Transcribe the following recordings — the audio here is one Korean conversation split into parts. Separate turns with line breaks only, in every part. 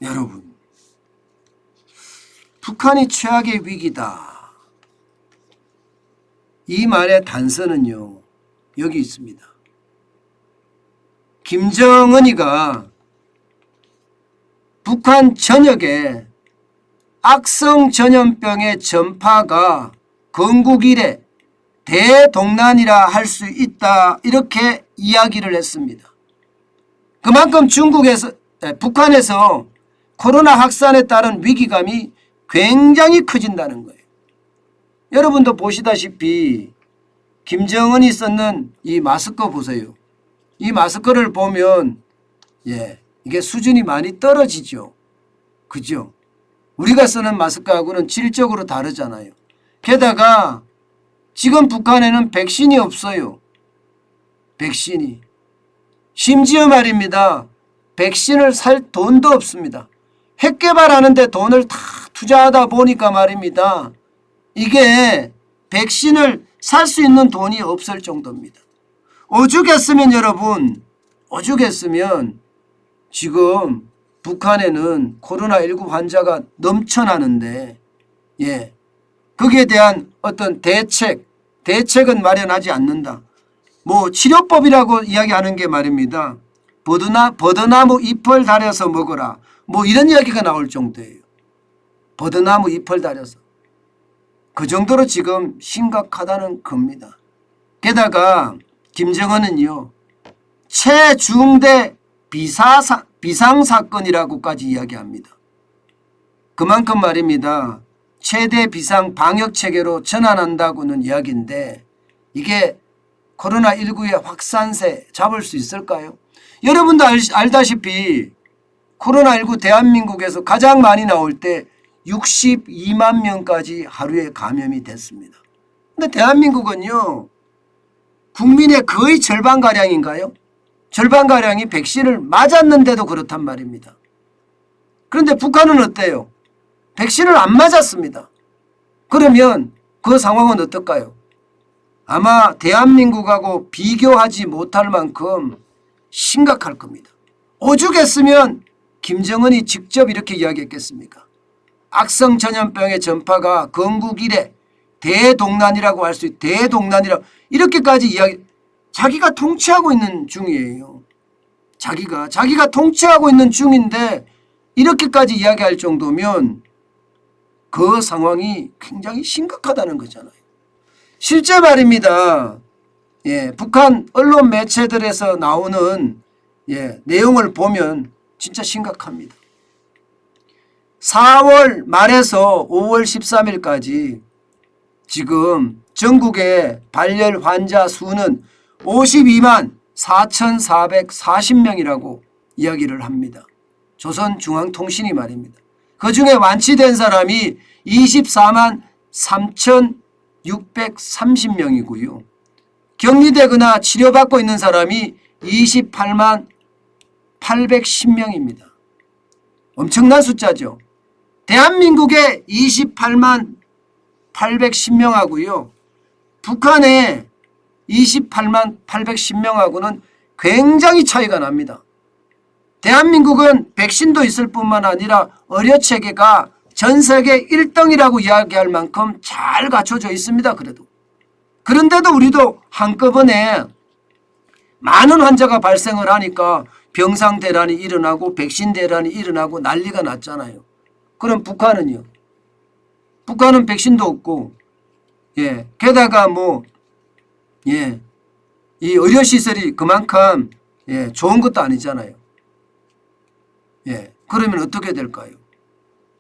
여러분, 북한이 최악의 위기다. 이 말의 단서는요, 여기 있습니다. 김정은이가 북한 전역에 악성 전염병의 전파가 건국 이래 대동난이라 할 수 있다, 이렇게 이야기를 했습니다. 그만큼 북한에서 코로나 확산에 따른 위기감이 굉장히 커진다는 거예요. 여러분도 보시다시피 김정은이 썼는 이 마스크 보세요. 이 마스크를 보면 이게 수준이 많이 떨어지죠. 그죠? 우리가 쓰는 마스크하고는 질적으로 다르잖아요. 게다가 지금 북한에는 백신이 없어요. 백신이. 심지어 말입니다. 백신을 살 돈도 없습니다. 핵 개발하는데 돈을 다 투자하다 보니까 말입니다. 이게 백신을 살 수 있는 돈이 없을 정도입니다. 오죽했으면 여러분, 오죽했으면 지금 북한에는 코로나19 환자가 넘쳐나는데 거기에 대한 어떤 대책은 마련하지 않는다. 뭐 치료법이라고 이야기하는 게 말입니다. 버드나무 잎을 다려서 먹어라. 뭐 이런 이야기가 나올 정도예요. 버드나무 잎을 다려서. 그 정도로 지금 심각하다는 겁니다. 게다가 김정은은요, 최중대 비상사건이라고까지 이야기합니다. 그만큼 말입니다. 최대 비상 방역체계로 전환한다고는 이야기인데 이게 코로나19의 확산세 잡을 수 있을까요? 여러분도 알다시피 코로나19 대한민국에서 가장 많이 나올 때 62만 명까지 하루에 감염이 됐습니다. 근데 대한민국은요, 국민의 거의 절반가량인가요? 절반가량이 백신을 맞았는데도 그렇단 말입니다. 그런데 북한은 어때요? 백신을 안 맞았습니다. 그러면 그 상황은 어떨까요? 아마 대한민국하고 비교하지 못할 만큼 심각할 겁니다. 오죽했으면 김정은이 직접 이렇게 이야기했겠습니까? 악성 전염병의 전파가 건국 이래 대동난이라고 할 수 있다. 대동난이라고 이렇게까지 이야기. 자기가 통치하고 있는 중이에요. 자기가 통치하고 있는 중인데 이렇게까지 이야기할 정도면 그 상황이 굉장히 심각하다는 거잖아요. 실제 말입니다. 북한 언론 매체들에서 나오는 내용을 보면 진짜 심각합니다. 4월 말에서 5월 13일까지 지금 전국의 발열 환자 수는 52만 4,440명이라고 이야기를 합니다. 조선중앙통신이 말입니다. 그중에 완치된 사람이 24만 3,630명이고요. 격리되거나 치료받고 있는 사람이 28만 810명입니다. 엄청난 숫자죠. 대한민국의 28만 810명하고요. 북한의 28만 810명하고는 굉장히 차이가 납니다. 대한민국은 백신도 있을 뿐만 아니라 의료체계가 전 세계 1등이라고 이야기할 만큼 잘 갖춰져 있습니다. 그런데도 우리도 한꺼번에 많은 환자가 발생을 하니까 병상 대란이 일어나고 백신 대란이 일어나고 난리가 났잖아요. 그럼 북한은요? 북한은 백신도 없고 게다가 이 의료시설이 그만큼 좋은 것도 아니잖아요. 그러면 어떻게 될까요?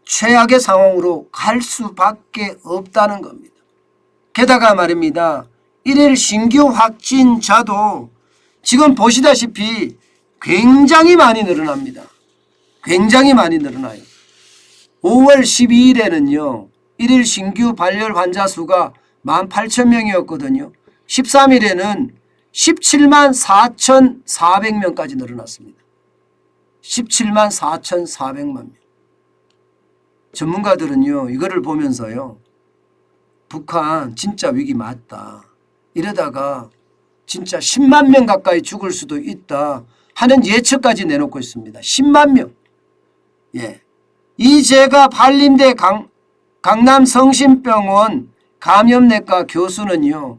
최악의 상황으로 갈 수밖에 없다는 겁니다. 게다가 말입니다. 1일 신규 확진자도 지금 보시다시피 굉장히 많이 늘어납니다. 굉장히 많이 늘어나요. 5월 12일에는요. 1일 신규 발열 환자 수가 18,000명이었거든요. 13일에는 17만 4,400명까지 늘어났습니다. 17만 4,400만 명. 전문가들은요. 이거를 보면서요. 북한 진짜 위기 맞다. 이러다가 진짜 10만 명 가까이 죽을 수도 있다 하는 예측까지 내놓고 있습니다. 10만 명. 예. 이재가 한림대 강남 성심병원 감염내과 교수는요.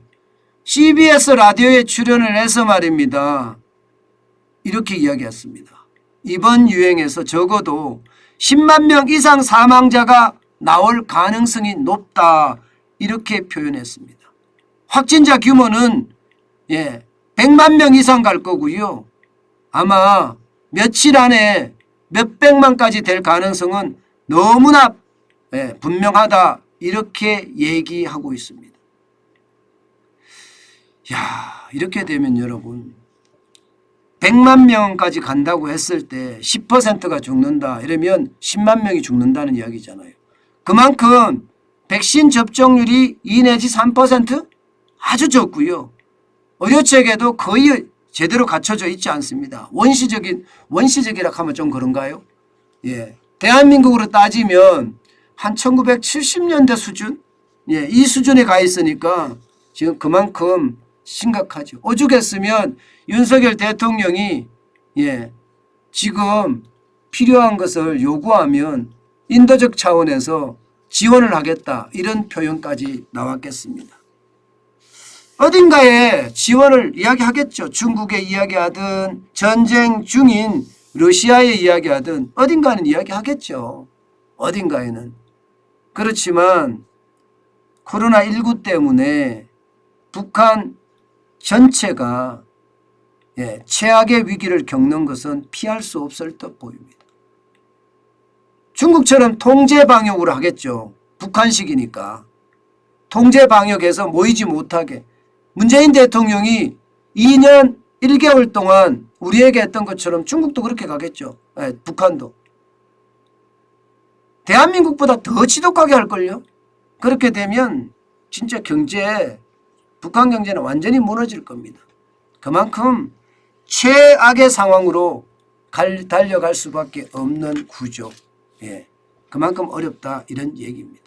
CBS 라디오에 출연을 해서 말입니다. 이렇게 이야기했습니다. 이번 유행에서 적어도 10만 명 이상 사망자가 나올 가능성이 높다. 이렇게 표현했습니다. 확진자 규모는 100만 명 이상 갈 거고요. 아마 며칠 안에 몇백만까지 될 가능성은 너무나 분명하다. 이렇게 얘기하고 있습니다. 야, 이렇게 되면 여러분 100만 명까지 간다고 했을 때 10%가 죽는다. 이러면 10만 명이 죽는다는 이야기잖아요. 그만큼 백신 접종률이 2 내지 3% 아주 적고요. 의료체계도 거의 제대로 갖춰져 있지 않습니다. 원시적이라 하면 좀 그런가요? 예. 대한민국으로 따지면 한 1970년대 수준? 예, 이 수준에 가 있으니까 지금 그만큼 심각하죠. 오죽했으면 윤석열 대통령이 지금 필요한 것을 요구하면 인도적 차원에서 지원을 하겠다. 이런 표현까지 나왔겠습니다. 어딘가에 지원을 이야기하겠죠. 중국에 이야기하든 전쟁 중인 러시아에 이야기하든 어딘가는 이야기하겠죠. 어딘가에는. 그렇지만 코로나19 때문에 북한 전체가 최악의 위기를 겪는 것은 피할 수 없을 듯 보입니다. 중국처럼 통제 방역으로 하겠죠. 북한식이니까. 통제 방역에서 모이지 못하게. 문재인 대통령이 2년 1개월 동안 우리에게 했던 것처럼 중국도 그렇게 가겠죠. 북한도. 대한민국보다 더 지독하게 할걸요. 그렇게 되면 진짜 북한 경제는 완전히 무너질 겁니다. 그만큼 최악의 상황으로 달려갈 수밖에 없는 구조. 그만큼 어렵다 이런 얘기입니다.